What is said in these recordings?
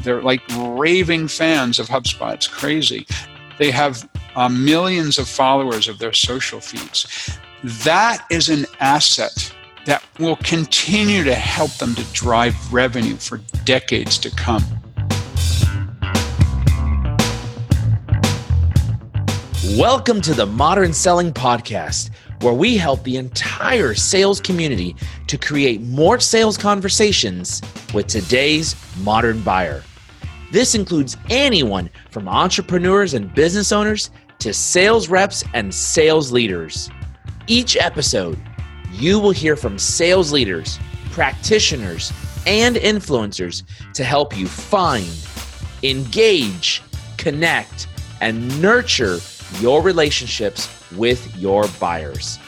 They're like raving fans of HubSpot. It's crazy. They have millions of followers of their social feeds. That is an asset that will continue to help them to drive revenue for decades to come. Welcome to the Modern Selling Podcast, where we help the entire sales community to create more sales conversations with today's modern buyer. This includes anyone from entrepreneurs and business owners to sales reps and sales leaders. Each episode, you will hear from sales leaders, practitioners, and influencers to help you find, engage, connect, and nurture your relationships with your buyers.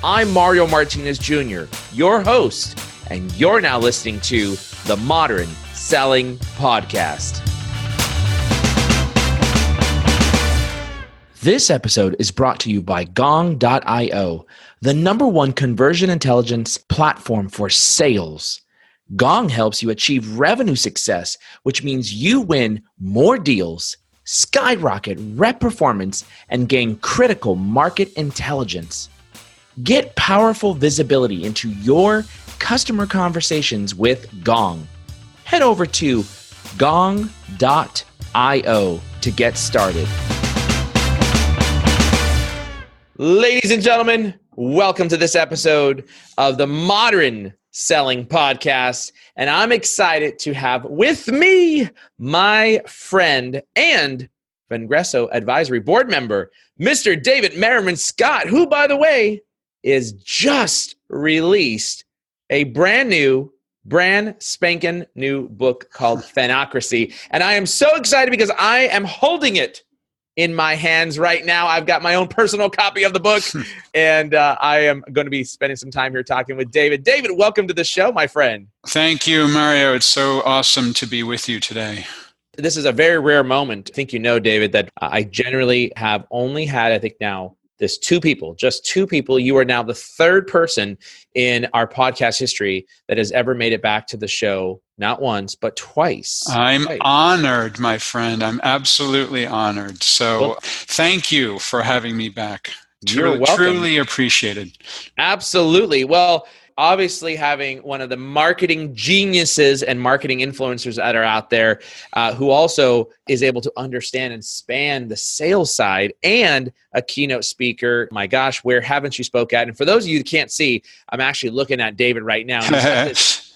I'm Mario Martinez Jr., your host, and you're now listening to the Modern Selling Podcast. This episode is brought to you by Gong.io, the #1 conversion intelligence platform for sales. Gong helps you achieve revenue success, which means you win more deals, skyrocket rep performance, and gain critical market intelligence. Get powerful visibility into your customer conversations with Gong. Head over to gong.io to get started. Ladies and gentlemen, welcome to this episode of the Modern Selling Podcast. And I'm excited to have with me my friend and Vengresso Advisory Board member, Mr. David Meerman Scott, who, by the way, is just released a brand spanking new book called Fanocracy. And I am so excited because I am holding it in my hands right now. I've got my own personal copy of the book, and I am going to be spending some time here talking with David. David, welcome to the show, my friend. Thank you, Mario. It's so awesome to be with you today. This is a very rare moment. I think you know, David, that I generally have only had, I think now, just two people. You are now the third person in our podcast history that has ever made it back to the show, not once, but twice. I'm honored, my friend. I'm absolutely honored. So thank you for having me back. You're welcome. Truly appreciated. Absolutely. Well, obviously having one of the marketing geniuses and marketing influencers that are out there who also is able to understand and span the sales side and a keynote speaker. My gosh, where haven't you spoke at? And for those of you who can't see, I'm actually looking at David right now.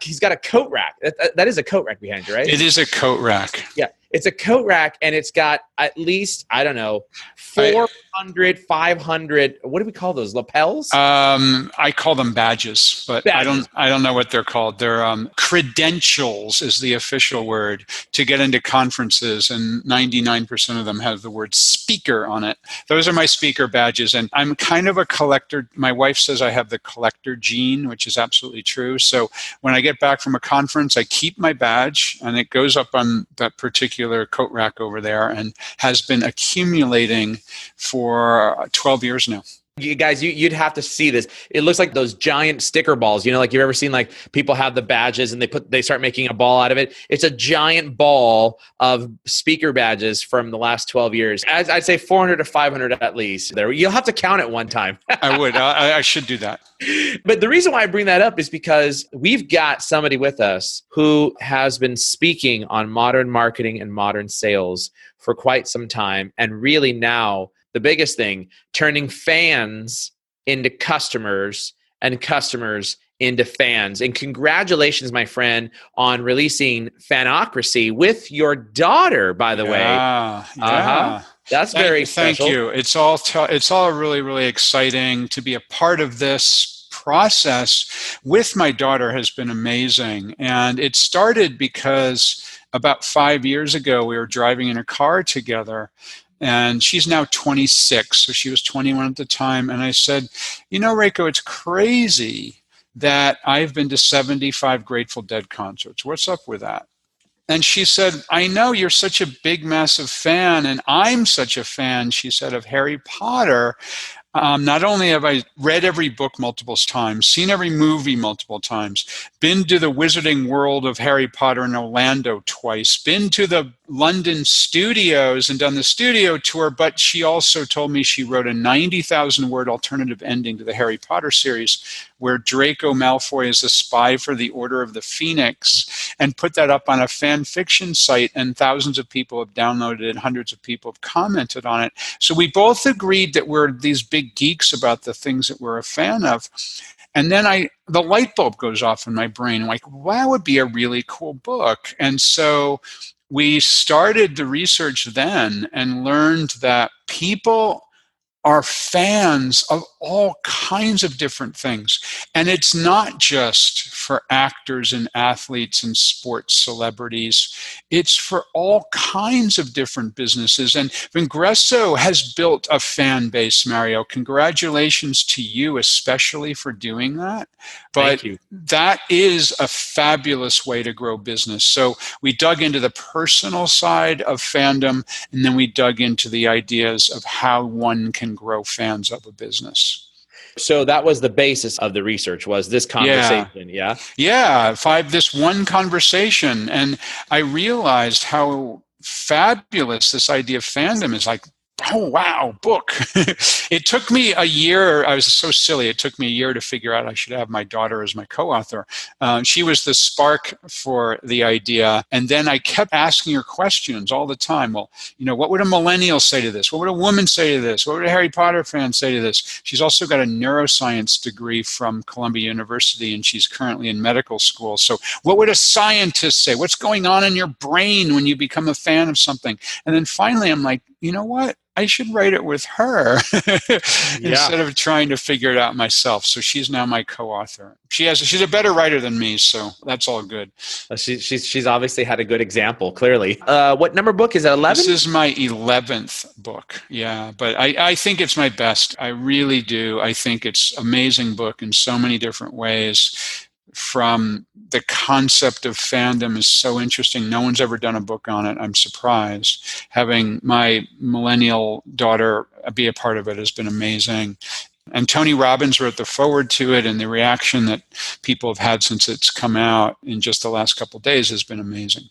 He's got a coat rack. That is a coat rack behind you, right? It is a coat rack. Yeah. It's a coat rack, and it's got at least, 400, 500, what do we call those, lapels? I call them badges, but I don't know what they're called. They're credentials is the official word to get into conferences, and 99% of them have the word speaker on it. Those are my speaker badges, and I'm kind of a collector. My wife says I have the collector gene, which is absolutely true. So when I get back from a conference, I keep my badge, and it goes up on that particular coat rack over there and has been accumulating for 12 years now. You guys, you'd have to see this. It looks like those giant sticker balls. You know, like you've ever seen, like people have the badges and they start making a ball out of it. It's a giant ball of speaker badges from the last 12 years. I'd say 400 to 500 at least. There, you'll have to count it one time. I would. I should do that. But the reason why I bring that up is because we've got somebody with us who has been speaking on modern marketing and modern sales for quite some time, and really now the biggest thing, turning fans into customers and customers into fans. And congratulations, my friend, on releasing Fanocracy with your daughter, by the way. Yeah. That's very special. Thank you. It's all really, really exciting to be a part of this process with my daughter has been amazing. And it started because about 5 years ago, we were driving in a car together. And she's now 26, so she was 21 at the time. And I said, you know, Reiko, it's crazy that I've been to 75 Grateful Dead concerts. What's up with that? And she said, I know you're such a big, massive fan, and I'm such a fan, she said, of Harry Potter. Not only have I read every book multiple times, seen every movie multiple times, been to the Wizarding World of Harry Potter in Orlando twice, been to the London studios and done the studio tour, but she also told me she wrote a 90,000-word alternative ending to the Harry Potter series where Draco Malfoy is a spy for the Order of the Phoenix, and put that up on a fan fiction site, and thousands of people have downloaded it, hundreds of people have commented on it. So we both agreed that we're these big geeks about the things that we're a fan of. And then the light bulb goes off in my brain, like, wow, that would be a really cool book. And so we started the research then and learned that people are fans of all kinds of different things. And it's not just for actors and athletes and sports celebrities. It's for all kinds of different businesses. And Vingresso has built a fan base, Mario. Congratulations to you, especially for doing that. But that is a fabulous way to grow business. So we dug into the personal side of fandom, and then we dug into the ideas of how one can grow fans of a business. So that was the basis of the research, was this conversation, yeah? Yeah, this one conversation. And I realized how fabulous this idea of fandom is. Like, oh, wow, book. It took me a year. I was so silly. It took me a year to figure out I should have my daughter as my co-author. She was the spark for the idea. And then I kept asking her questions all the time. Well, what would a millennial say to this? What would a woman say to this? What would a Harry Potter fan say to this? She's also got a neuroscience degree from Columbia University, and she's currently in medical school. So what would a scientist say? What's going on in your brain when you become a fan of something? And then finally, I'm like, you know what? I should write it with her instead of trying to figure it out myself. So she's now my co-author. She's a better writer than me, so that's all good. She's obviously had a good example, clearly. What number book is it, 11? This is my 11th book, yeah. But I think it's my best. I really do. I think it's an amazing book in so many different ways. From the concept of fandom is so interesting. No one's ever done a book on it. I'm surprised. Having my millennial daughter be a part of it has been amazing. And Tony Robbins wrote the foreword to it, and the reaction that people have had since it's come out in just the last couple of days has been amazing.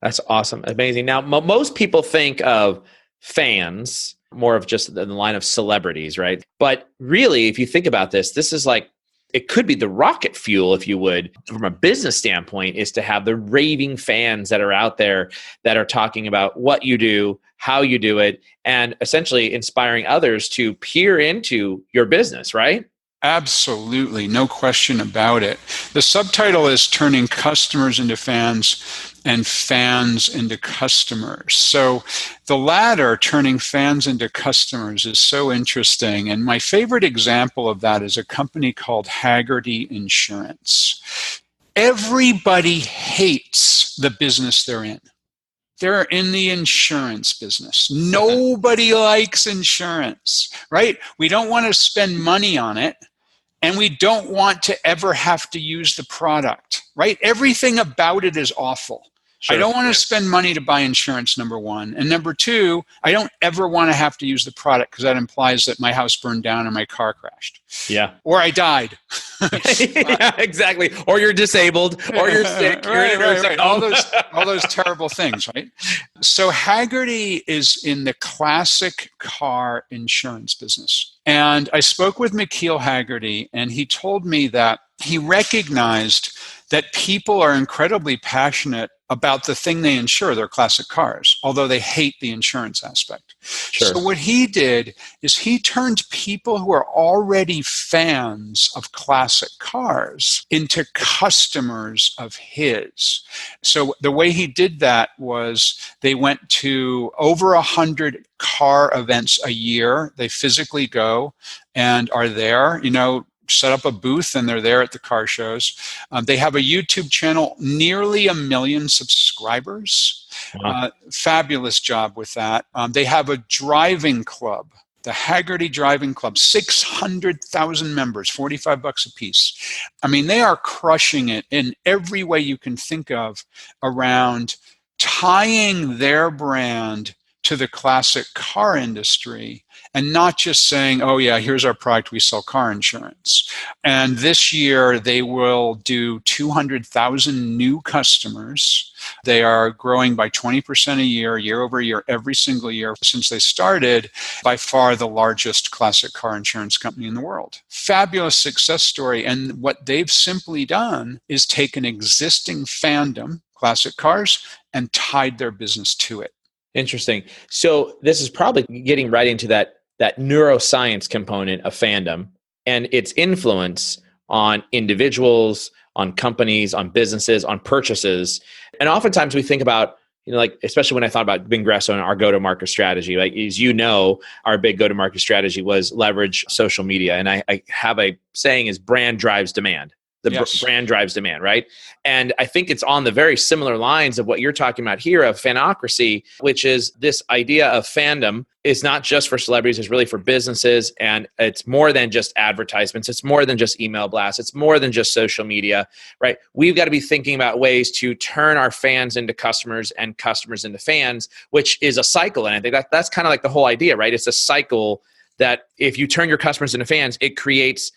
That's awesome. Amazing. Now, most people think of fans more of just in the line of celebrities, right? But really, if you think about this, this is like, it could be the rocket fuel, if you would, from a business standpoint, is to have the raving fans that are out there that are talking about what you do, how you do it, and essentially inspiring others to peer into your business, right? Absolutely. No question about it. The subtitle is Turning Customers into Fans and Fans into Customers. So the latter, turning fans into customers, is so interesting. And my favorite example of that is a company called Haggerty Insurance. Everybody hates the business they're in. They're in the insurance business. Nobody likes insurance, right? We don't want to spend money on it, and we don't want to ever have to use the product, right? Everything about it is awful. Sure. I don't want to spend money to buy insurance, number one. And number two, I don't ever want to have to use the product because that implies that my house burned down or my car crashed. Yeah. Or I died. Yeah, exactly. Or you're disabled, or you're sick. Right. All those terrible things, right? So Haggerty is in the classic car insurance business. And I spoke with McKeel Haggerty, and he told me that he recognized that people are incredibly passionate about the thing they insure, their classic cars, although they hate the insurance aspect. Sure. So what he did is he turned people who are already fans of classic cars into customers of his. So the way he did that was they went to over 100 car events a year. They physically go and are there, set up a booth, and they're there at the car wow. They have a YouTube channel, nearly 1 million subscribers. Wow. Fabulous job with that. They have a driving club, the Haggerty Driving Club, 600,000 members, $45 a piece. I mean, they are crushing it in every way you can think of around tying their brand to the classic car industry and not just saying, oh yeah, here's our product, we sell car insurance. And this year they will do 200,000 new customers. They are growing by 20% a year over year, every single year since they started, by far the largest classic car insurance company in the world. Fabulous success story. And what they've simply done is take an existing fandom, classic cars, and tied their business to it. Interesting. So this is probably getting right into that neuroscience component of fandom and its influence on individuals, on companies, on businesses, on purchases. And oftentimes we think about, like, especially when I thought about Vingresso and our go-to-market strategy, like, as you know, our big go-to-market strategy was leverage social media. And I have a saying is brand drives demand. Brand drives demand, right? And I think it's on the very similar lines of what you're talking about here of Fanocracy, which is this idea of fandom is not just for celebrities, it's really for businesses. And it's more than just advertisements. It's more than just email blasts. It's more than just social media, right? We've got to be thinking about ways to turn our fans into customers and customers into fans, which is a cycle. And I think that's kind of like the whole idea, right? It's a cycle that if you turn your customers into fans, it creates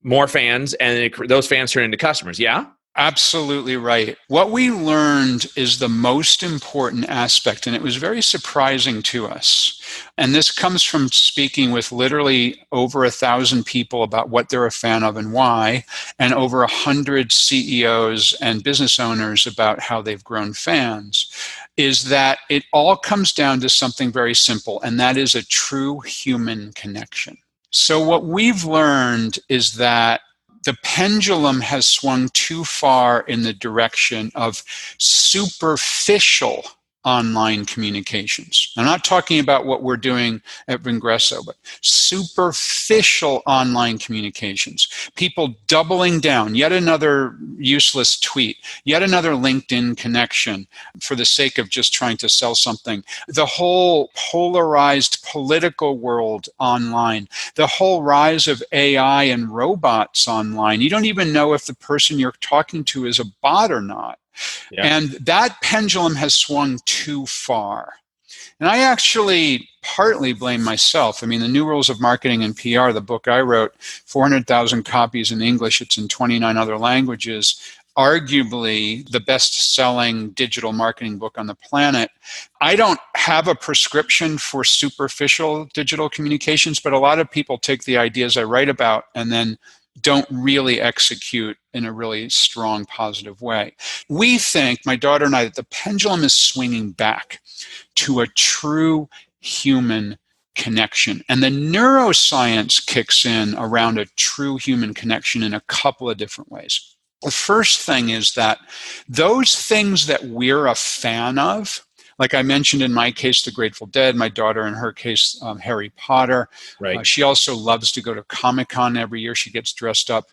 more fans, and those fans turn into customers. Yeah? Absolutely right. What we learned is the most important aspect, and it was very surprising to us. And this comes from speaking with literally over 1,000 people about what they're a fan of and why, and over 100 CEOs and business owners about how they've grown fans, is that it all comes down to something very simple, and that is a true human connection. So what we've learned is that the pendulum has swung too far in the direction of superficial online communications. I'm not talking about what we're doing at Vingresso, but superficial online communications. People doubling down, yet another useless tweet, yet another LinkedIn connection for the sake of just trying to sell something. The whole polarized political world online, the whole rise of AI and robots online. You don't even know if the person you're talking to is a bot or not. Yeah. And that pendulum has swung too far. And I actually partly blame myself. I mean, The New Rules of Marketing and PR, the book I wrote, 400,000 copies in English. It's in 29 other languages. Arguably the best-selling digital marketing book on the planet. I don't have a prescription for superficial digital communications, but a lot of people take the ideas I write about and then don't really execute in a really strong, positive way. We think, my daughter and I, that the pendulum is swinging back to a true human connection. And the neuroscience kicks in around a true human connection in a couple of different ways. The first thing is that those things that we're a fan of, like I mentioned in my case, the Grateful Dead, my daughter in her case, Harry Potter. Right. She also loves to go to Comic-Con every year. She gets dressed up.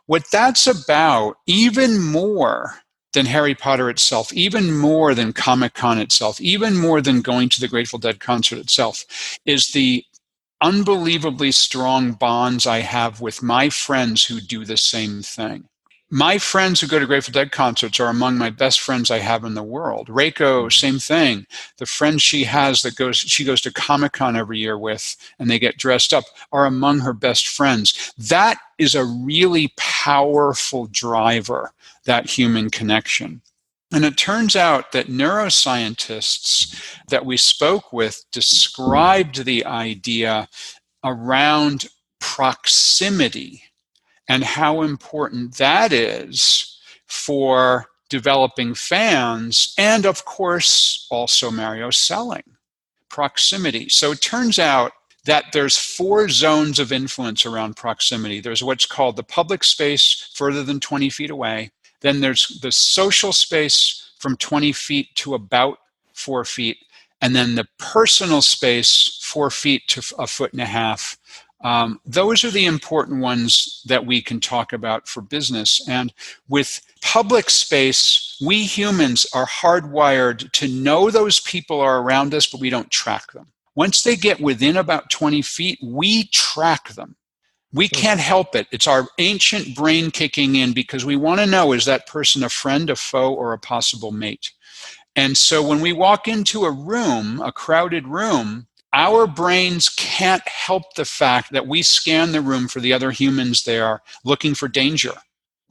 What that's about, even more than Harry Potter itself, even more than Comic-Con itself, even more than going to the Grateful Dead concert itself, is the unbelievably strong bonds I have with my friends who do the same thing. My friends who go to Grateful Dead concerts are among my best friends I have in the world. Reiko, same thing. The friends she has she goes to Comic-Con every year with, and they get dressed up, are among her best friends. That is a really powerful driver, that human connection. And it turns out that neuroscientists that we spoke with described the idea around proximity and how important that is for developing fans and, of course, also, Mario, selling. Proximity. So it turns out that there's 4 zones of influence around proximity. There's what's called the public space further than 20 feet away. Then there's the social space from 20 feet to about 4 feet. And then the personal space, 4 feet to a foot and a half. Those are the important ones that we can talk about for business. And with public space, we humans are hardwired to know those people are around us, but we don't track them. Once they get within about 20 feet, we track them. We can't help it. It's our ancient brain kicking in because we want to know, is that person a friend, a foe, or a possible mate? And so when we walk into a room, a crowded room, our brains can't help the fact that we scan the room for the other humans there, looking for danger,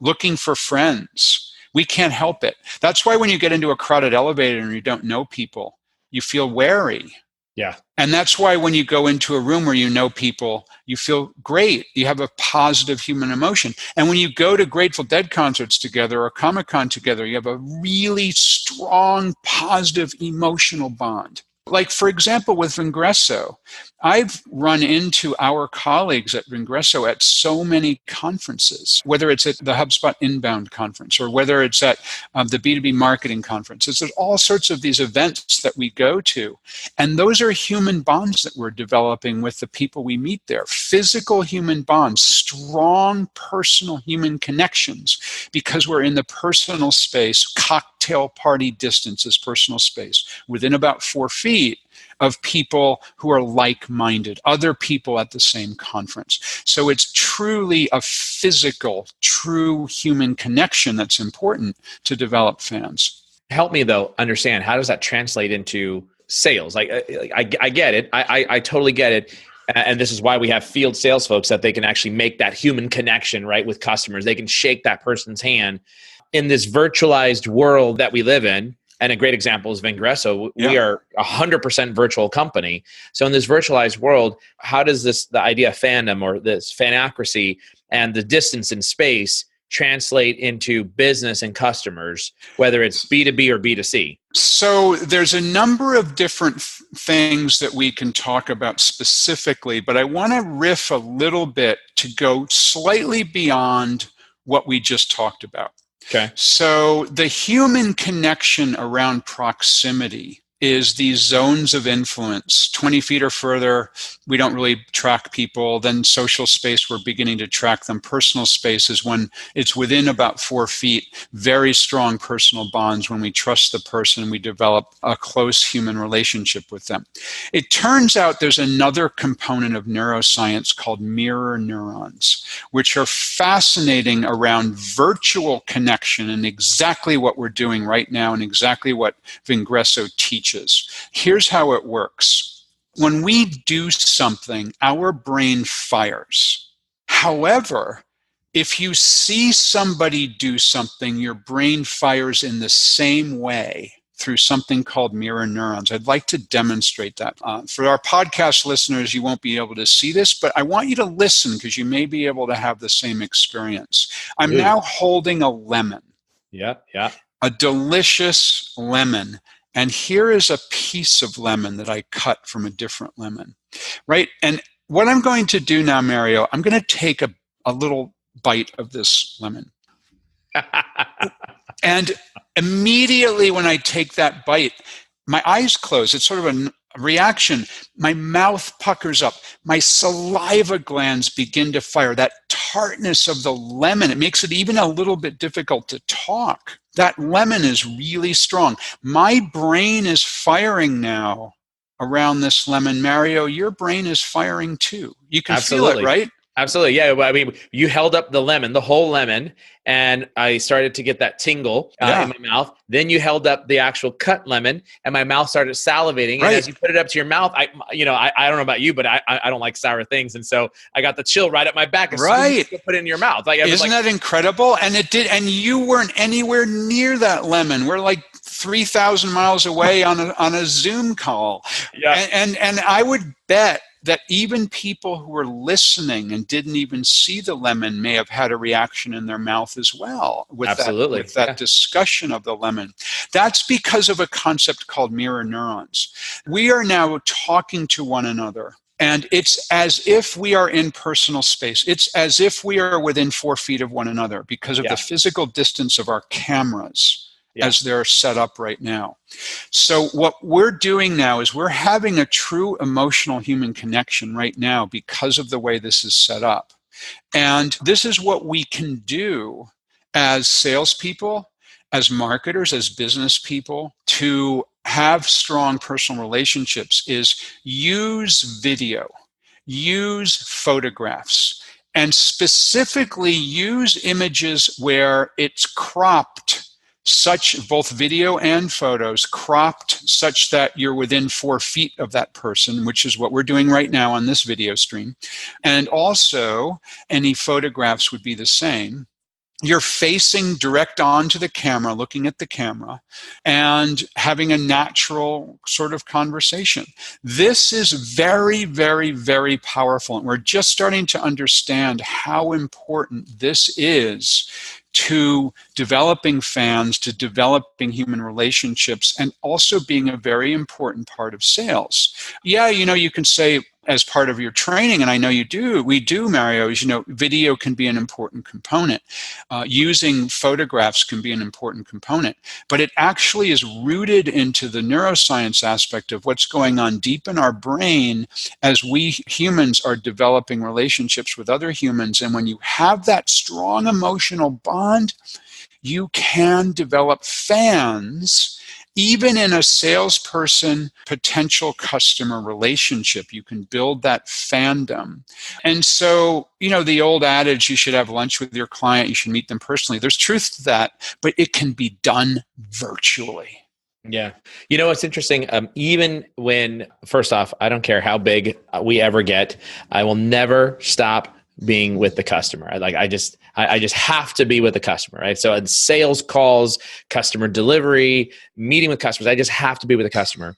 looking for friends. We can't help it. That's why when you get into a crowded elevator and you don't know people, you feel wary. Yeah. And that's why when you go into a room where you know people, you feel great. You have a positive human emotion. And when you go to Grateful Dead concerts together or Comic-Con together, you have a really strong, positive emotional bond. Like, for example, with Vingresso, I've run into our colleagues at Vingresso at so many conferences, whether it's at the HubSpot Inbound conference or whether it's at the B2B marketing conference. There's all sorts of these events that we go to. And those are human bonds that we're developing with the people we meet there. Physical human bonds, strong personal human connections, because we're in the personal space. Cocktail party distance is personal space, within about 4 feet of people who are like-minded, other people at the same conference. So it's truly a physical, true human connection that's important to develop fans. Help me, though, understand, how does that translate into sales? Like, I get it. I totally get it. And this is why we have field sales folks, that they can actually make that human connection, right, with customers. They can shake that person's hand. In this virtualized world that we live in, and a great example is Vingresso. We are 100% virtual company. So in this virtualized world, how does the idea of fandom or this fanocracy and the distance in space translate into business and customers, whether it's B2B or B2C? So there's a number of different things that we can talk about specifically, but I want to riff a little bit to go slightly beyond what we just talked about. Okay. So the human connection around proximity is these zones of influence. 20 feet or further, we don't really track people. Then social space, we're beginning to track them. Personal space is when it's within about 4 feet. Very strong personal bonds. When we trust the person, we develop a close human relationship with them. It turns out there's another component of neuroscience called mirror neurons, which are fascinating around virtual connection and exactly what we're doing right now and exactly what Vingresso teaches. Here's how it works. When we do something, our brain fires. However, if you see somebody do something, your brain fires in the same way through something called mirror neurons. I'd like to demonstrate that. For our podcast listeners, you won't be able to see this, but I want you to listen because you may be able to have the same experience. I'm now holding a lemon. Yeah. A delicious lemon. And here is a piece of lemon that I cut from a different lemon, right? And what I'm going to do now, Mario, I'm going to take a little bite of this lemon. And immediately when I take that bite, my eyes close. It's sort of a reaction. My mouth puckers up. My saliva glands begin to fire. That tartness of the lemon, it makes it even a little bit difficult to talk. That lemon is really strong. My brain is firing now around this lemon. Mario, your brain is firing too. You can feel it, right? Absolutely. Yeah. I mean, you held up the lemon, the whole lemon, and I started to get that tingle in my mouth. Then you held up the actual cut lemon and my mouth started salivating. Right. And as you put it up to your mouth, I don't know about you, but I don't like sour things. And so I got the chill right up my back as soon as you put it in your mouth. Isn't that incredible? And it did. And you weren't anywhere near that lemon. We're like 3,000 miles away on a Zoom call. Yeah. And I would bet that even people who were listening and didn't even see the lemon may have had a reaction in their mouth as well with that discussion of the lemon. That's because of a concept called mirror neurons. We are now talking to one another, and it's as if we are in personal space. It's as if we are within 4 feet of one another because of the physical distance of our cameras. As they're set up right now. So what we're doing now is we're having a true emotional human connection right now because of the way this is set up. And this is what we can do as salespeople, as marketers, as business people to have strong personal relationships is use video, use photographs, and specifically use images where it's cropped such both video and photos cropped such that you're within 4 feet of that person, which is what we're doing right now on this video stream. And also any photographs would be the same. You're facing direct onto the camera, looking at the camera, and having a natural sort of conversation. This is very, very, very powerful. And we're just starting to understand how important this is to developing fans, to developing human relationships, and also being a very important part of sales. Yeah, you can say, as part of your training, and I know we do, Mario, is, video can be an important component. Using photographs can be an important component. But it actually is rooted into the neuroscience aspect of what's going on deep in our brain as we humans are developing relationships with other humans. And when you have that strong emotional bond, you can develop fans. Even in a salesperson potential customer relationship, you can build that fandom. And so, the old adage, you should have lunch with your client, you should meet them personally. There's truth to that, but it can be done virtually. Yeah. What's interesting, even when, first off, I don't care how big we ever get, I will never stop being with the customer. I just have to be with the customer, right? So in sales calls, customer delivery, meeting with customers, I just have to be with the customer.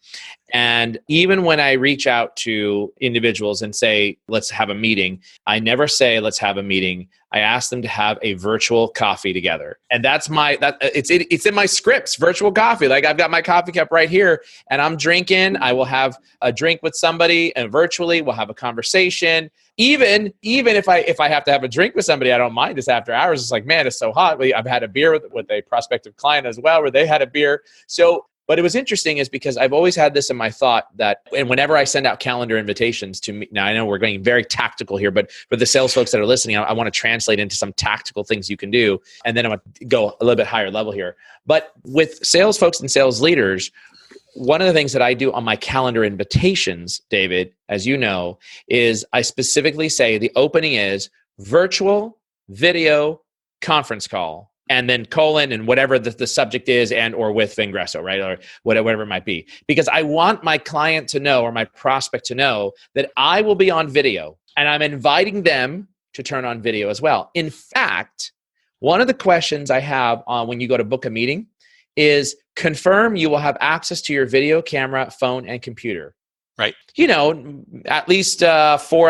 And even when I reach out to individuals and say, let's have a meeting, I never say, let's have a meeting. I ask them to have a virtual coffee together. And that's it's in my scripts, virtual coffee. Like, I've got my coffee cup right here and I'm drinking. I will have a drink with somebody and virtually we'll have a conversation. Even if I have to have a drink with somebody, I don't mind this after hours. It's like, man, it's so hot. I've had a beer with a prospective client as well, where they had a beer. So, but it was interesting is because I've always had this in my thought that, and whenever I send out calendar invitations to me, now I know we're going very tactical here, but for the sales folks that are listening, I want to translate into some tactical things you can do. And then I'm going to go a little bit higher level here. But with sales folks and sales leaders, one of the things that I do on my calendar invitations, David, as you know, is I specifically say the opening is virtual video conference call, and then colon and whatever the subject is, and or with Vingresso, right? Or whatever it might be. Because I want my client to know, or my prospect to know, that I will be on video and I'm inviting them to turn on video as well. In fact, one of the questions I have when you go to book a meeting is confirm you will have access to your video camera, phone, and computer. Right. At least 4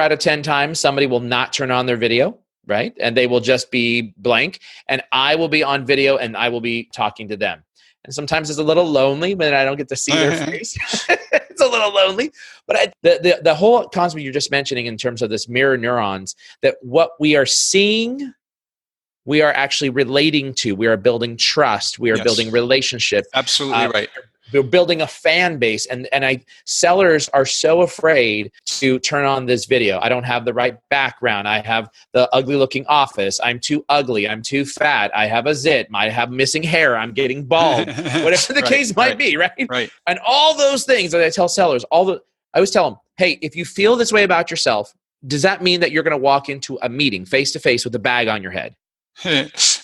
out of 10 times, somebody will not turn on their video, right? And they will just be blank. And I will be on video and I will be talking to them. And sometimes it's a little lonely, but I don't get to see their face. It's a little lonely. But the whole concept you're just mentioning in terms of this mirror neurons, that what we are seeing, we are actually relating to. We are building trust. We are building relationship. Absolutely right. We're building a fan base. And sellers are so afraid to turn on this video. I don't have the right background. I have the ugly looking office. I'm too ugly. I'm too fat. I have a zit. I have missing hair. I'm getting bald. Whatever the case might be, right? Right. And all those things that I tell sellers, I always tell them, hey, if you feel this way about yourself, does that mean that you're going to walk into a meeting face to face with a bag on your head?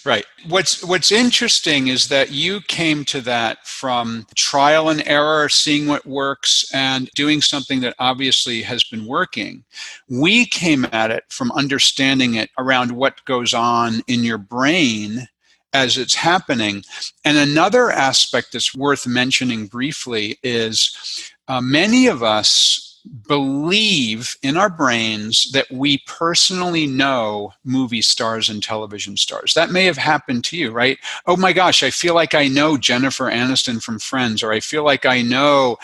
Right. What's interesting is that you came to that from trial and error, seeing what works and doing something that obviously has been working. We came at it from understanding it around what goes on in your brain as it's happening. And another aspect that's worth mentioning briefly is many of us believe in our brains that we personally know movie stars and television stars. That may have happened to you, right? Oh my gosh, I feel like I know Jennifer Aniston from Friends, or I feel like I know,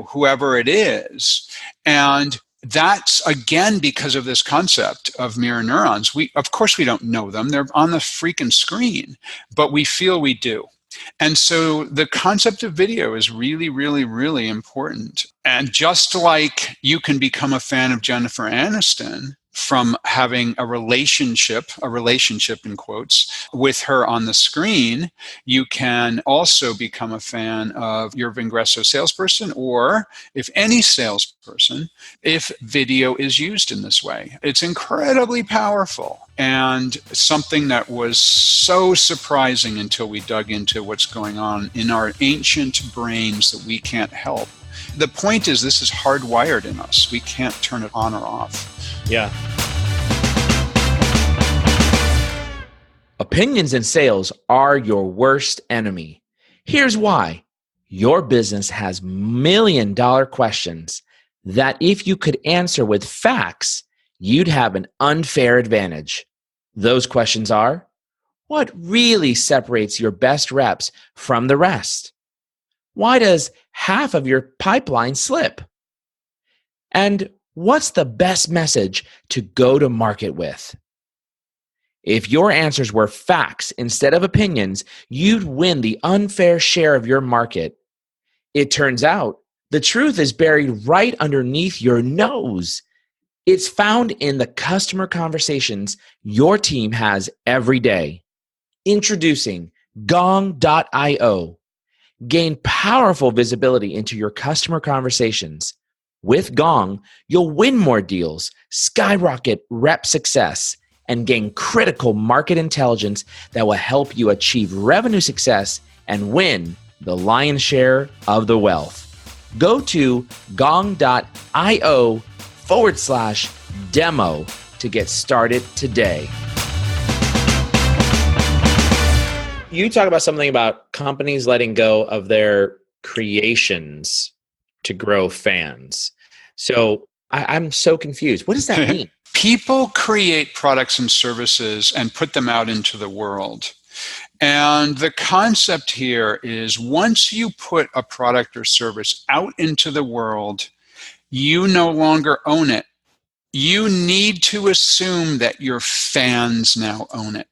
whoever it is. And that's, again, because of this concept of mirror neurons. Of course, we don't know them. They're on the freaking screen, but we feel we do. And so the concept of video is really, really, really important. And just like you can become a fan of Jennifer Aniston from having a relationship in quotes, with her on the screen. You can also become a fan of your Vingresso salesperson, or if any salesperson, if video is used in this way. It's incredibly powerful and something that was so surprising until we dug into what's going on in our ancient brains that we can't help. The point is, this is hardwired in us. We can't turn it on or off. Yeah. Opinions in sales are your worst enemy. Here's why. Your business has million-dollar questions that if you could answer with facts, you'd have an unfair advantage. Those questions are, what really separates your best reps from the rest? Why does half of your pipeline slip? And what's the best message to go to market with? If your answers were facts instead of opinions, you'd win the unfair share of your market. It turns out the truth is buried right underneath your nose. It's found in the customer conversations your team has every day. Introducing Gong.io. Gain powerful visibility into your customer conversations. With Gong, you'll win more deals, skyrocket rep success, and gain critical market intelligence that will help you achieve revenue success and win the lion's share of the wealth. Go to gong.io/demo to get started today. You talk about something about companies letting go of their creations to grow fans. So I'm so confused. What does that mean? People create products and services and put them out into the world. And the concept here is, once you put a product or service out into the world, you no longer own it. You need to assume that your fans now own it.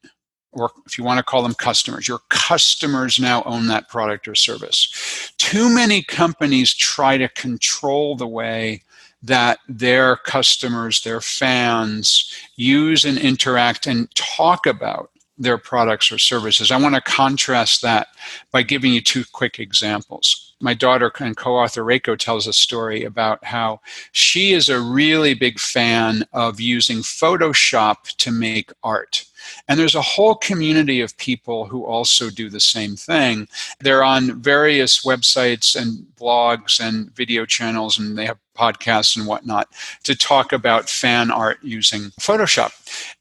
Or if you want to call them customers, your customers now own that product or service. Too many companies try to control the way that their customers, their fans, use and interact and talk about their products or services. I want to contrast that by giving you two quick examples. My daughter and co-author Reiko tells a story about how she is a really big fan of using Photoshop to make art. And there's a whole community of people who also do the same thing. They're on various websites and blogs and video channels, and they have podcasts and whatnot to talk about fan art using Photoshop.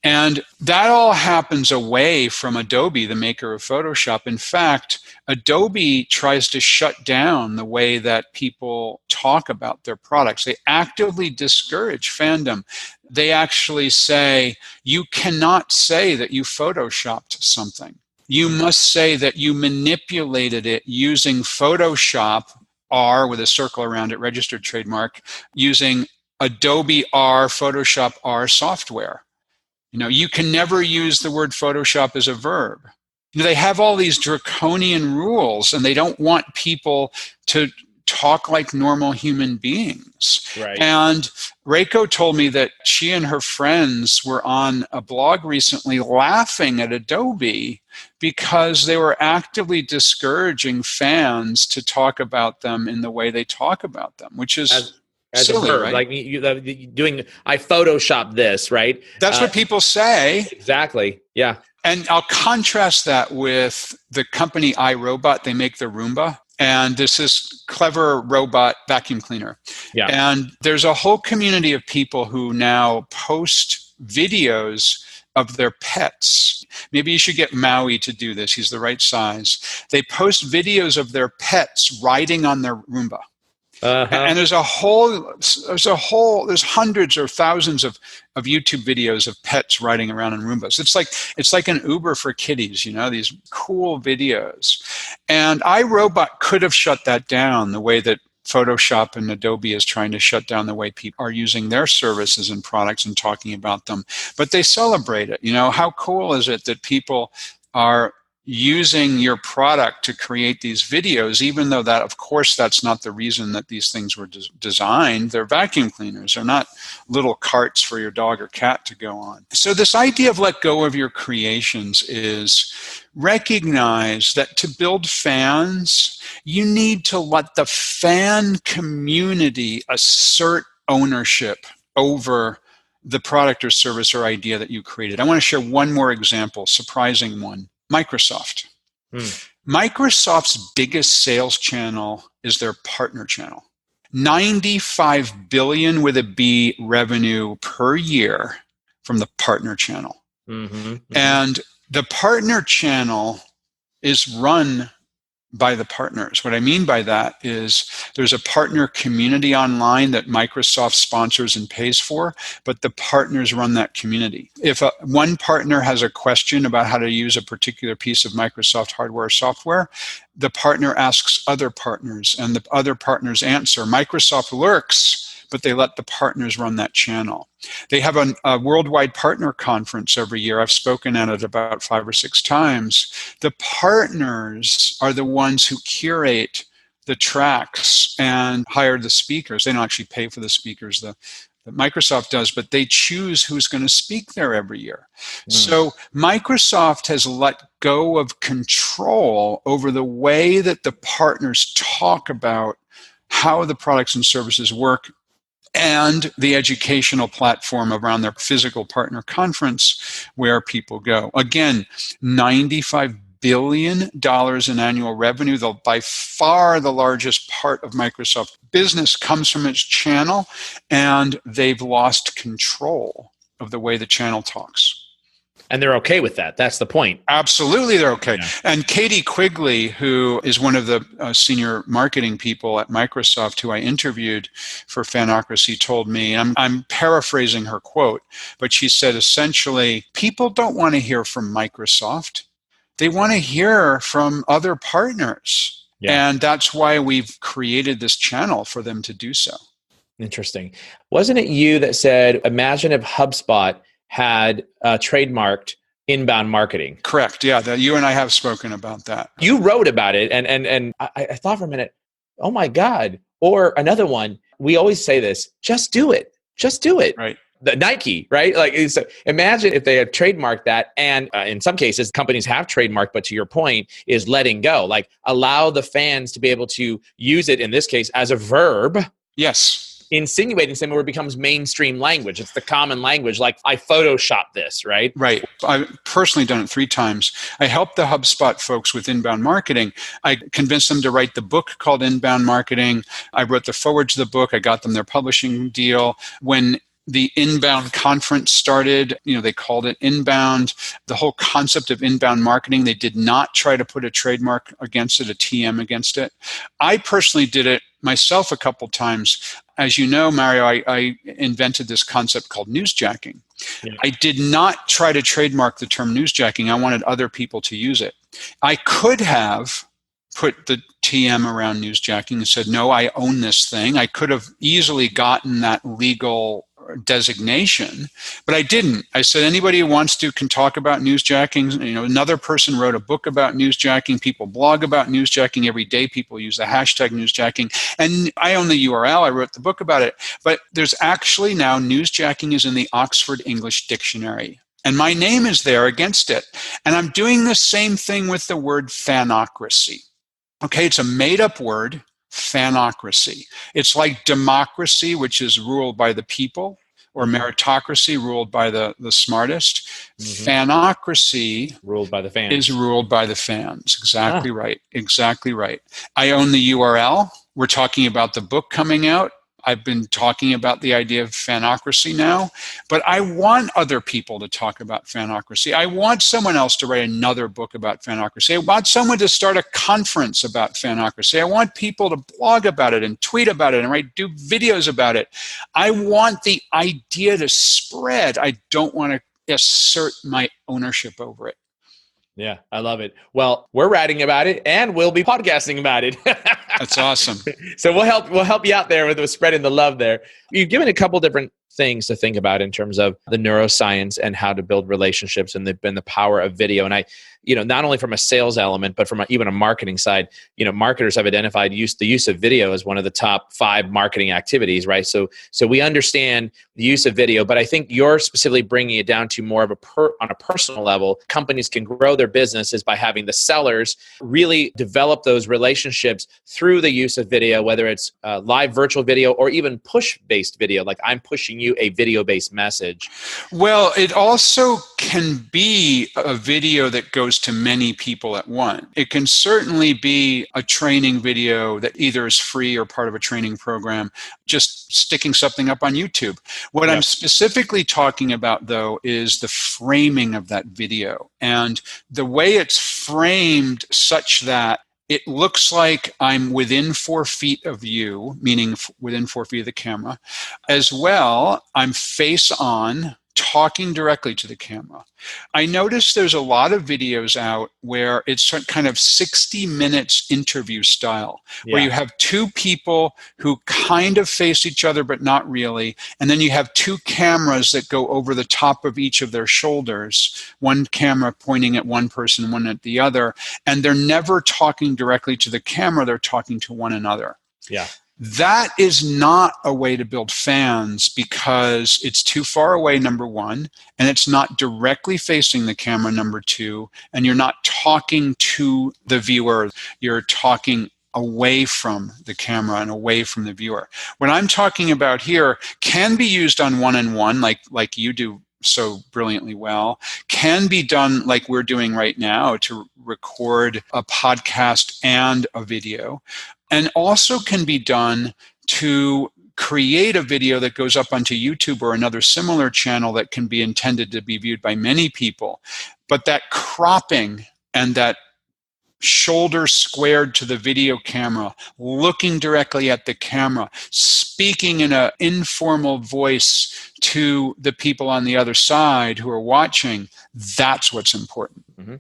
And that all happens away from Adobe, the maker of Photoshop. In fact, Adobe tries to shut down the way that people talk about their products. They actively discourage fandom. They actually say, you cannot say that you Photoshopped something. You must say that you manipulated it using Photoshop R with a circle around it, registered trademark, using Adobe R, Photoshop R software. You can never use the word Photoshop as a verb. They have all these draconian rules, and they don't want people to talk like normal human beings. Right. And Reiko told me that she and her friends were on a blog recently laughing at Adobe because they were actively discouraging fans to talk about them in the way they talk about them, which is as silly, a verb, right? Like you doing, I Photoshop this, right? That's what people say. Exactly. Yeah. And I'll contrast that with the company iRobot. They make the Roomba. And this is clever robot vacuum cleaner. Yeah. And there's a whole community of people who now post videos of their pets. Maybe you should get Maui to do this. He's the right size. They post videos of their pets riding on their Roomba. And there's hundreds or thousands of YouTube videos of pets riding around in Roombas. It's like an Uber for kitties, these cool videos. And iRobot could have shut that down the way that Photoshop and Adobe is trying to shut down the way people are using their services and products and talking about them. But they celebrate it. How cool is it that people are using your product to create these videos, even though that, of course, that's not the reason that these things were designed. They're vacuum cleaners. They're not little carts for your dog or cat to go on. So this idea of let go of your creations is recognize that to build fans, you need to let the fan community assert ownership over the product or service or idea that you created. I want to share one more example, surprising one. Microsoft. Microsoft's biggest sales channel is their partner channel. $95 billion with a B revenue per year from the partner channel. And the partner channel is run by the partners. What I mean by that is there's a partner community online that Microsoft sponsors and pays for, but the partners run that community. If one partner has a question about how to use a particular piece of Microsoft hardware or software, the partner asks other partners and the other partners answer. Microsoft lurks, but they let the partners run that channel. They have a worldwide partner conference every year. I've spoken at it about 5 or 6 times. The partners are the ones who curate the tracks and hire the speakers. They don't actually pay for the speakers that Microsoft does, but they choose who's going to speak there every year. So Microsoft has let go of control over the way that the partners talk about how the products and services work, and the educational platform around their physical partner conference where people go. Again, $95 billion in annual revenue. By far the largest part of Microsoft business comes from its channel, and they've lost control of the way the channel talks. And they're okay with that. That's the point. Absolutely, they're okay. Yeah. And Katie Quigley, who is one of the senior marketing people at Microsoft who I interviewed for Fanocracy, told me, I'm paraphrasing her quote, but she said essentially, people don't want to hear from Microsoft. They want to hear from other partners. Yeah. And that's why we've created this channel for them to do so. Interesting. Wasn't it you that said, imagine if HubSpot had trademarked inbound marketing? Correct. Yeah, you and I have spoken about that. You wrote about it, and I thought for a minute, oh my God. Or another one, we always say this, just do it. Just do it. Right. The Nike, right? Like, imagine if they had trademarked that, and in some cases, companies have trademarked, but to your point, is letting go. Like, allow the fans to be able to use it, in this case, as a verb. Yes. Insinuating something where it becomes mainstream language. It's the common language, like I Photoshop this, right? Right. I've personally done it 3 times. I helped the HubSpot folks with inbound marketing. I convinced them to write the book called Inbound Marketing. I wrote the foreword to the book. I got them their publishing deal. When the inbound conference started, they called it Inbound. The whole concept of inbound marketing, they did not try to put a trademark against it, a TM against it. I personally did it myself a couple times. As you know, Mario, I invented this concept called newsjacking. Yeah. I did not try to trademark the term newsjacking. I wanted other people to use it. I could have put the TM around newsjacking and said, no, I own this thing. I could have easily gotten that legal designation, but I didn't. I said anybody who wants to can talk about newsjacking. Another person wrote a book about newsjacking. People blog about newsjacking every day. People use the hashtag newsjacking, and I own the URL. I wrote the book about it. But there's actually now newsjacking is in the Oxford English Dictionary, and my name is there against it. And I'm doing the same thing with the word fanocracy. Okay, it's a made-up word. Fanocracy. It's like democracy, which is ruled by the people, or meritocracy, ruled by the smartest. Fanocracy ruled by the fans. Is ruled by the fans. Exactly right. Exactly right. I own the URL. We're talking about the book coming out. I've been talking about the idea of fanocracy now, but I want other people to talk about fanocracy. I want someone else to write another book about fanocracy. I want someone to start a conference about fanocracy. I want people to blog about it and tweet about it and do videos about it. I want the idea to spread. I don't want to assert my ownership over it. Yeah, I love it. Well, we're writing about it, and we'll be podcasting about it. That's awesome. So we'll help you out there with spreading the love there. You've given a couple different things to think about in terms of the neuroscience and how to build relationships and the power of video. And not only from a sales element, but from even a marketing side, marketers have identified the use of video as one of the top 5 marketing activities, right? So we understand the use of video, but I think you're specifically bringing it down to more of on a personal level. Companies can grow their businesses by having the sellers really develop those relationships through the use of video, whether it's live virtual video or even push-based video, like I'm pushing you a video-based message. Well, it also can be a video that goes to many people at once. It can certainly be a training video that either is free or part of a training program, just sticking something up on YouTube. What I'm specifically talking about, though, is the framing of that video and the way it's framed such that it looks like I'm within 4 feet of you, meaning within 4 feet of the camera. As well, I'm face on, talking directly to the camera. I noticed there's a lot of videos out where it's kind of 60 minutes interview style, where you have 2 people who kind of face each other, but not really. And then you have 2 cameras that go over the top of each of their shoulders, one camera pointing at one person, one at the other. And they're never talking directly to the camera. They're talking to one another. Yeah. That is not a way to build fans because it's too far away, number one, and it's not directly facing the camera, number 2, and you're not talking to the viewer. You're talking away from the camera and away from the viewer. What I'm talking about here can be used on one-on-one, like you do so brilliantly well, can be done like we're doing right now to record a podcast and a video, and also can be done to create a video that goes up onto YouTube or another similar channel that can be intended to be viewed by many people. But that cropping and that shoulder squared to the video camera, looking directly at the camera, speaking in an informal voice to the people on the other side who are watching, that's what's important. Mm-hmm.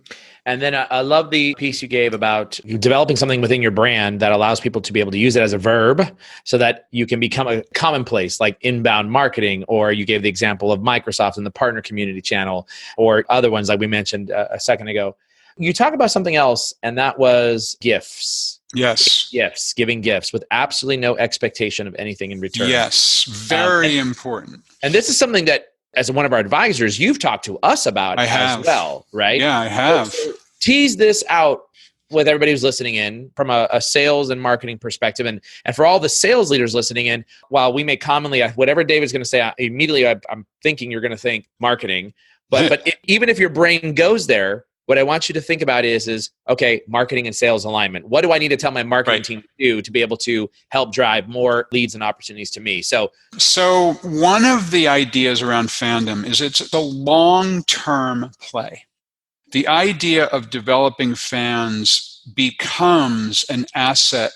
And then I love the piece you gave about developing something within your brand that allows people to be able to use it as a verb so that you can become a commonplace, like inbound marketing, or you gave the example of Microsoft and the partner community channel, or other ones like we mentioned a second ago. You talk about something else, and that was gifts. Yes. Gifts, giving gifts with absolutely no expectation of anything in return. Yes, very important. And this is something that, as one of our advisors, you've talked to us about as well, right? Yeah, I have. So tease this out with everybody who's listening in from a sales and marketing perspective. And for all the sales leaders listening in, while we may commonly, whatever David's going to say, immediately I'm thinking you're going to think marketing. But even if your brain goes there, what I want you to think about is okay, marketing and sales alignment. What do I need to tell my marketing team to do to be able to help drive more leads and opportunities to me? So one of the ideas around fandom is it's a long-term play. The idea of developing fans becomes an asset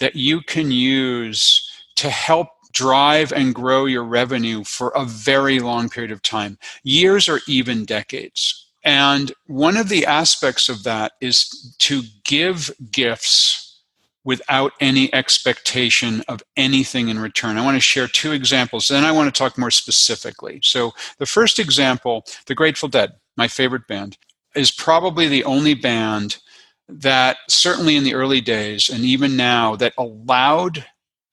that you can use to help drive and grow your revenue for a very long period of time, years or even decades. And one of the aspects of that is to give gifts without any expectation of anything in return. I want to share 2 examples, then I want to talk more specifically. So the first example, the Grateful Dead, my favorite band, is probably the only band that certainly in the early days and even now that allowed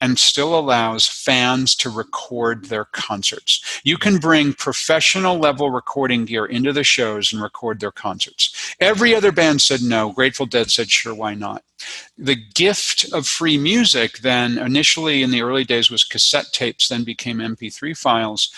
and still allows fans to record their concerts. You can bring professional level recording gear into the shows and record their concerts. Every other band said no. Grateful Dead said, sure, why not? The gift of free music then initially in the early days was cassette tapes, then became MP3 files,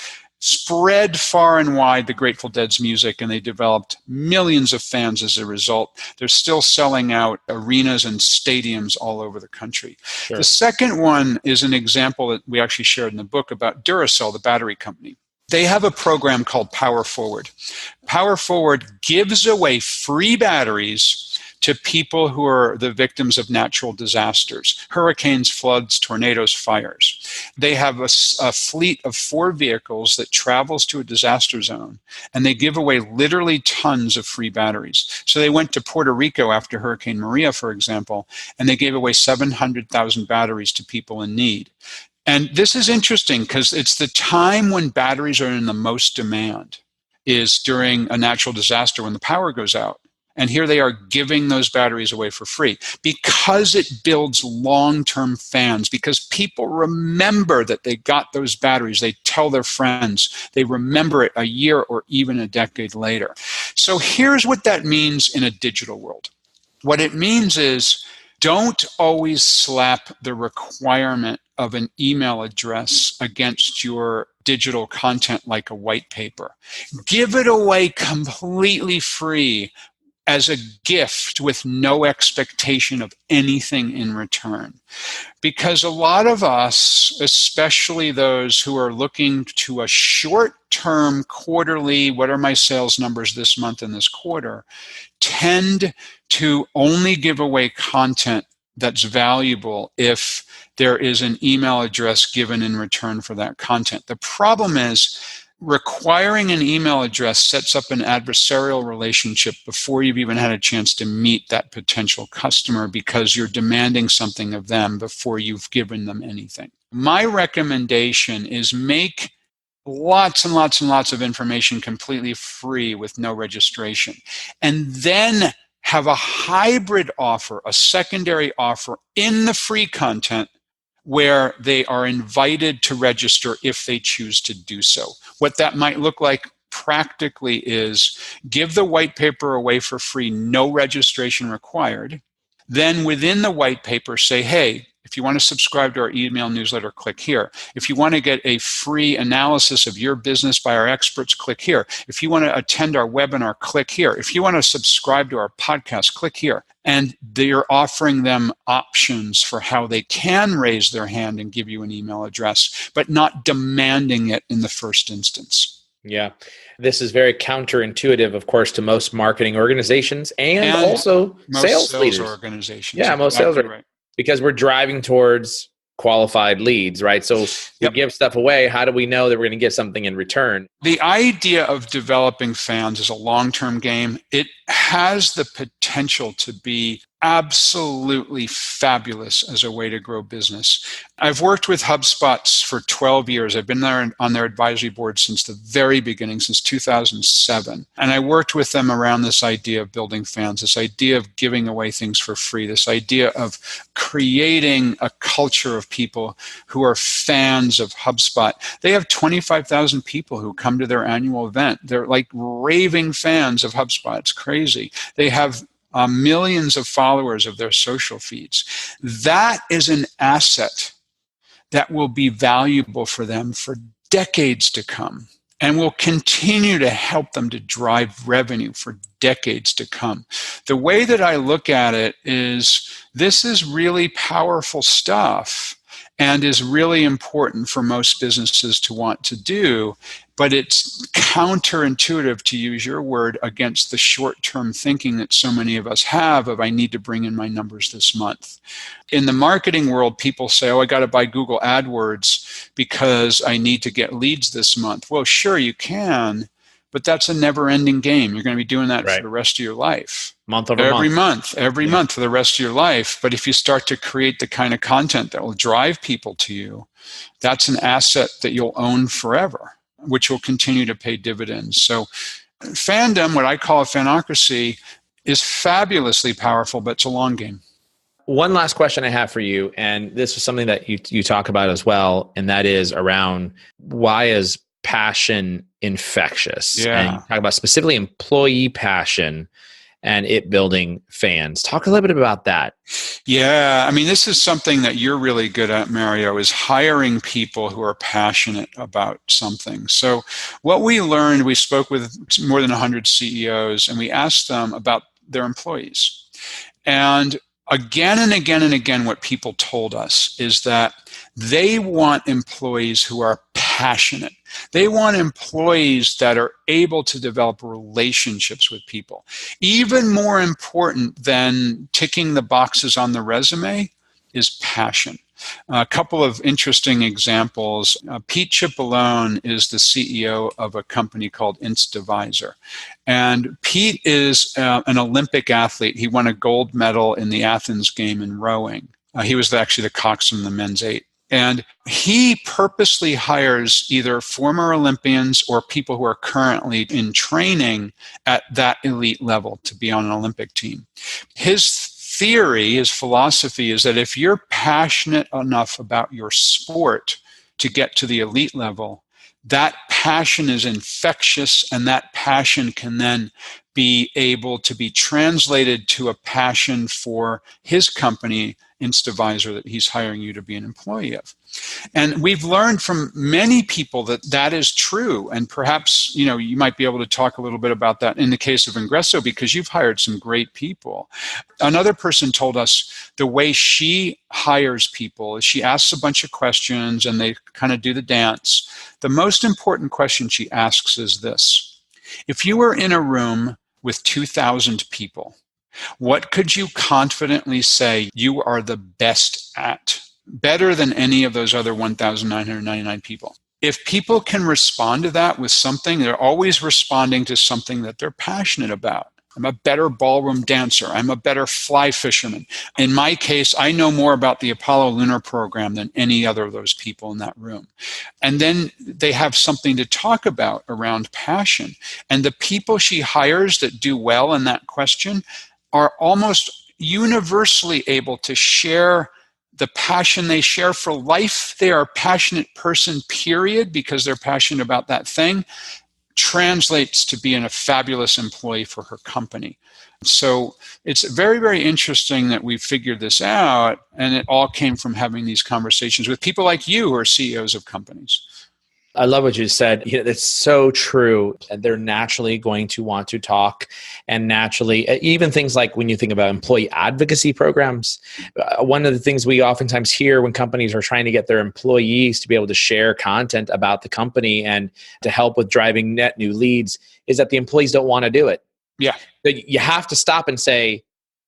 spread far and wide the Grateful Dead's music, and they developed millions of fans as a result. They're still selling out arenas and stadiums all over the country. Sure. The second one is an example that we actually shared in the book about Duracell, the battery company. They have a program called Power Forward. Power Forward gives away free batteries to people who are the victims of natural disasters, hurricanes, floods, tornadoes, fires. They have a fleet of 4 vehicles that travels to a disaster zone, and they give away literally tons of free batteries. So they went to Puerto Rico after Hurricane Maria, for example, and they gave away 700,000 batteries to people in need. And this is interesting because it's the time when batteries are in the most demand is during a natural disaster when the power goes out. And here they are giving those batteries away for free because it builds long-term fans, because people remember that they got those batteries. They tell their friends. They remember it a year or even a decade later. So here's what that means in a digital world. What it means is don't always slap the requirement of an email address against your digital content like a white paper. Give it away completely free as a gift with no expectation of anything in return. Because a lot of us, especially those who are looking to a short-term quarterly, what are my sales numbers this month and this quarter, tend to only give away content that's valuable if there is an email address given in return for that content. The problem is requiring an email address sets up an adversarial relationship before you've even had a chance to meet that potential customer because you're demanding something of them before you've given them anything. My recommendation is make lots and lots and lots of information completely free with no registration. And then have a hybrid offer, a secondary offer in the free content where they are invited to register if they choose to do so. What that might look like practically is give the white paper away for free, no registration required. Then within the white paper say, hey, if you want to subscribe to our email newsletter, click here. If you want to get a free analysis of your business by our experts, click here. If you want to attend our webinar, click here. If you want to subscribe to our podcast, click here. And they're offering them options for how they can raise their hand and give you an email address, but not demanding it in the first instance. Yeah. This is very counterintuitive, of course, to most marketing organizations and also sales leaders. Organizations. Yeah, most sales are right. Because we're driving towards qualified leads, right? So we give stuff away. How do we know that we're going to get something in return? The idea of developing fans is a long-term game. It has the potential to be absolutely fabulous as a way to grow business. I've worked with HubSpots for 12 years. I've been there on their advisory board since the very beginning, since 2007. And I worked with them around this idea of building fans, this idea of giving away things for free, this idea of creating a culture of people who are fans of HubSpot. They have 25,000 people who come to their annual event. They're like raving fans of HubSpot. It's crazy. They have millions of followers of their social feeds. That is an asset that will be valuable for them for decades to come and will continue to help them to drive revenue for decades to come. The way that I look at it is this is really powerful stuff and is really important for most businesses to want to do, but it's counterintuitive, to use your word, against the short-term thinking that so many of us have of I need to bring in my numbers this month. In the marketing world, people say, oh, I got to buy Google AdWords because I need to get leads this month. Well, sure, you can, but that's a never-ending game. You're going to be doing that for the rest of your life. Month over month. Every month for the rest of your life. But if you start to create the kind of content that will drive people to you, that's an asset that you'll own forever, which will continue to pay dividends. So fandom, what I call a fanocracy, is fabulously powerful, but it's a long game. One last question I have for you, and this is something that you talk about as well, and that is around why is passion infectious? Yeah. And you talk about specifically employee passion and it building fans. Talk a little bit about that. Yeah, I mean, this is something that you're really good at, Mario, is hiring people who are passionate about something. So what we learned, we spoke with more than 100 CEOs, and we asked them about their employees. And again and again and again, what people told us is that they want employees who are passionate. They want employees that are able to develop relationships with people. Even more important than ticking the boxes on the resume is passion. A couple of interesting examples. Pete Cipollone is the CEO of a company called Instavisor. And Pete is an Olympic athlete. He won a gold medal in the Athens game in rowing. He was actually the coxswain in the men's 8. And he purposely hires either former Olympians or people who are currently in training at that elite level to be on an Olympic team. His theory, his philosophy is that if you're passionate enough about your sport to get to the elite level, that passion is infectious, and that passion can then be able to be translated to a passion for his company, Instavisor, that he's hiring you to be an employee of. And we've learned from many people that that is true. And perhaps, you might be able to talk a little bit about that in the case of Ingresso, because you've hired some great people. Another person told us the way she hires people is she asks a bunch of questions and they kind of do the dance. The most important question she asks is this: if you were in a room with 2,000 people, what could you confidently say you are the best at, better than any of those other 1,999 people? If people can respond to that with something, they're always responding to something that they're passionate about. I'm a better ballroom dancer. I'm a better fly fisherman. In my case, I know more about the Apollo lunar program than any other of those people in that room. And then they have something to talk about around passion. And the people she hires that do well in that question are almost universally able to share the passion they share for life. They are a passionate person, period, because they're passionate about that thing. Translates to being a fabulous employee for her company. So it's very, very interesting that we figured this out, and it all came from having these conversations with people like you who are CEOs of companies. I love what you said. It's so true. They're naturally going to want to talk, and naturally, even things like when you think about employee advocacy programs, one of the things we oftentimes hear when companies are trying to get their employees to be able to share content about the company and to help with driving net new leads is that the employees don't want to do it. Yeah. You have to stop and say,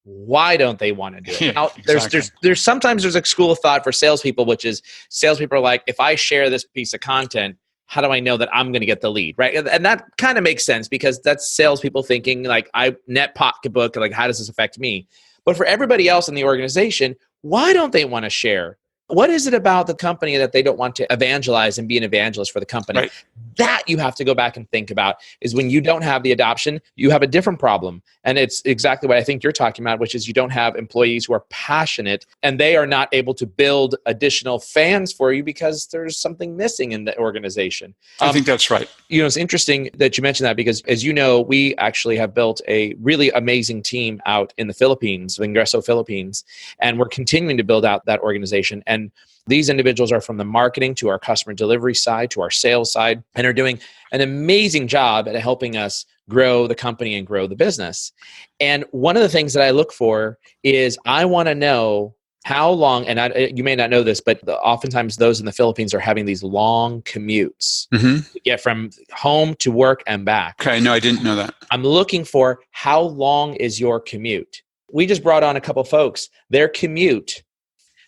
why don't they want to do it? Yeah, now, exactly. there's sometimes there's a school of thought for salespeople, which is salespeople are like, if I share this piece of content, how do I know that I'm going to get the lead, right? And that kind of makes sense because that's salespeople thinking like, I net pocketbook, like how does this affect me? But for everybody else in the organization, why don't they want to share? What is it about the company that they don't want to evangelize and be an evangelist for the company? Right. That you have to go back and think about is when you don't have the adoption, you have a different problem. And it's exactly what I think you're talking about, which is you don't have employees who are passionate and they are not able to build additional fans for you because there's something missing in the organization. I think that's right. It's interesting that you mentioned that because, as you know, we actually have built a really amazing team out in the Philippines, Ingresso Philippines, and we're continuing to build out that organization. And these individuals are from the marketing to our customer delivery side to our sales side and are doing an amazing job at helping us grow the company and grow the business. And one of the things that I look for is I want to know how long, and you may not know this, but oftentimes those in the Philippines are having these long commutes to get from home to work and back. Okay, no, I didn't know that. I'm looking for how long is your commute? We just brought on a couple folks. Their commute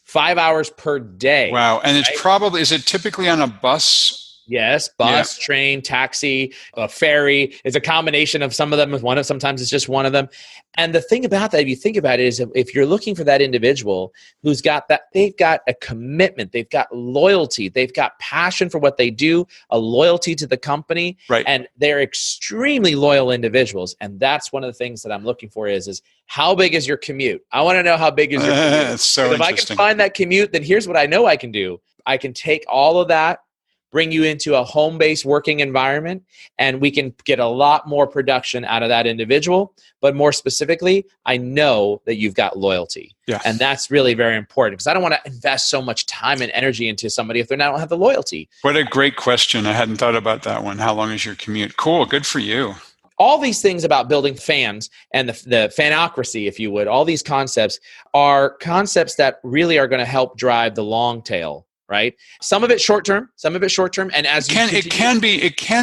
5 hours per day. Wow. And it's probably, is it typically on a bus? Yes, bus, train, taxi, a ferry. It's a combination of some of them. Sometimes it's just one of them. And the thing about that, if you think about it, is if you're looking for that individual who's got that, they've got a commitment, they've got loyalty, they've got passion for what they do, a loyalty to the company, right? And they're extremely loyal individuals. And that's one of the things that I'm looking for is how big is your commute? I want to know how big is your commute. That's so if I can find that commute, then here's what I know I can do. I can take all of that, bring you into a home-based working environment, and we can get a lot more production out of that individual. But more specifically, I know that you've got loyalty. Yeah. And that's really very important because I don't want to invest so much time and energy into somebody if they don't have the loyalty. What a great question. I hadn't thought about that one. How long is your commute? Cool. Good for you. All these things about building fans and the Fanocracy, if you would, all these concepts are concepts that really are going to help drive the long tail. Right. Some of it short term, and as it can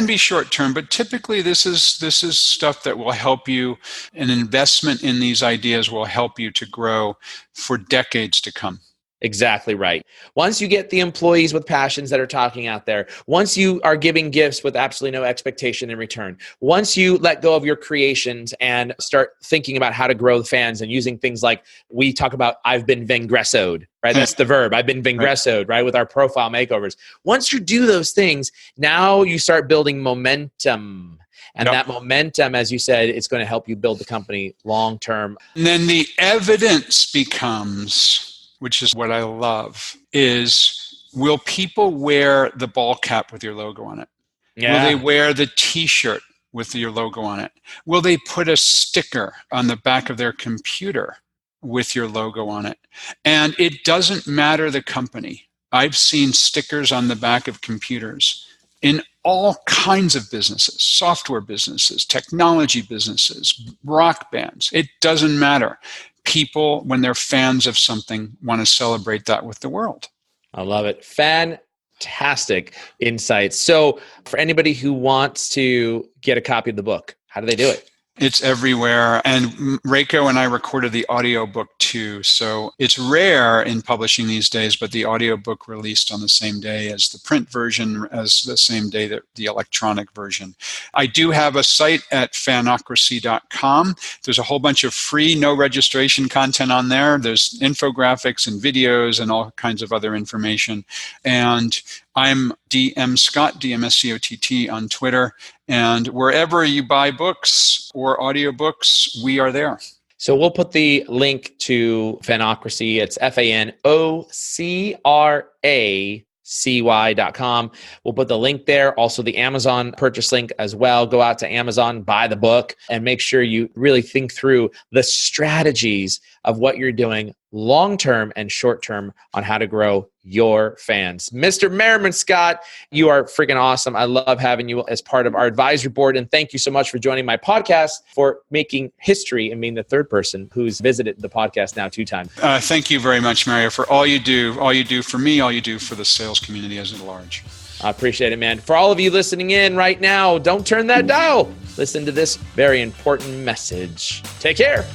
be short term, but typically this is stuff that will help you. An investment in these ideas will help you to grow for decades to come. Exactly right. Once you get the employees with passions that are talking out there, once you are giving gifts with absolutely no expectation in return, once you let go of your creations and start thinking about how to grow the fans and using things like we talk about, I've been vengressoed, right? That's the verb. I've been vengressoed, right? With our profile makeovers. Once you do those things, now you start building momentum. And that momentum, as you said, it's going to help you build the company long-term. And then the evidence becomes, which is what I love, is will people wear the ball cap with your logo on it? Yeah. Will they wear the t-shirt with your logo on it? Will they put a sticker on the back of their computer with your logo on it? And it doesn't matter the company. I've seen stickers on the back of computers in all kinds of businesses, software businesses, technology businesses, rock bands. It doesn't matter. People, when they're fans of something, want to celebrate that with the world. I love it. Fantastic insights. So for anybody who wants to get a copy of the book, how do they do it? It's everywhere. And Reiko and I recorded the audiobook too. So it's rare in publishing these days, but the audiobook released on the same day as the print version, as the same day that the electronic version. I do have a site at fanocracy.com. There's a whole bunch of free, no registration content on there. There's infographics and videos and all kinds of other information. And I'm DM Scott, DMSCOTT on Twitter. And wherever you buy books or audiobooks, we are there. So we'll put the link to Fanocracy. It's FANOCRACY.com. We'll put the link there. Also the Amazon purchase link as well. Go out to Amazon, buy the book, and make sure you really think through the strategies of what you're doing long-term and short-term on how to grow your fans. Mr. Meerman Scott, you are freaking awesome. I love having you as part of our advisory board. And thank you so much for joining my podcast, for making history and being the third person who's visited the podcast now 2 times. Thank you very much, Mario, for all you do for me, all you do for the sales community as at large. I appreciate it, man. For all of you listening in right now, don't turn that dial. Listen to this very important message. Take care.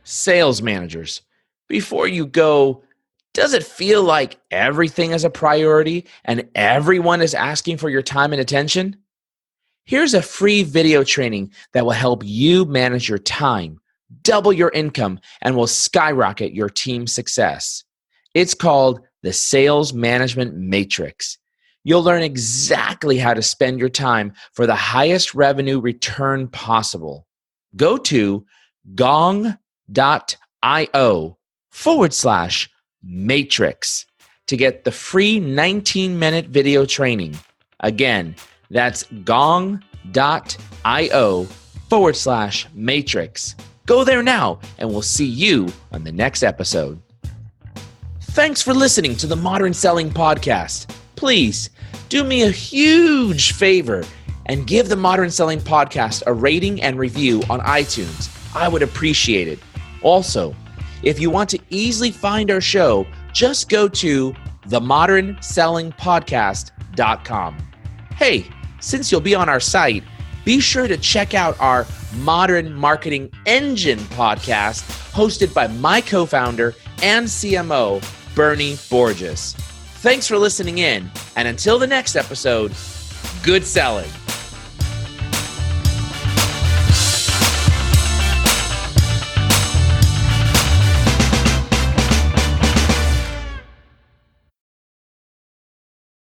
Sales managers, before you go, does it feel like everything is a priority and everyone is asking for your time and attention? Here's a free video training that will help you manage your time, double your income, and will skyrocket your team's success. It's called the Sales Management Matrix. You'll learn exactly how to spend your time for the highest revenue return possible. Go to gong.io/matrix to get the free 19-minute video training. Again, that's gong.io/matrix. Go there now, and we'll see you on the next episode. Thanks for listening to the Modern Selling Podcast. Please do me a huge favor and give the Modern Selling Podcast a rating and review on iTunes. I would appreciate it. Also, if you want to easily find our show, just go to themodernsellingpodcast.com. Hey, since you'll be on our site, be sure to check out our Modern Marketing Engine podcast hosted by my co-founder and CMO, Bernie Borges. Thanks for listening in, and until the next episode, good selling.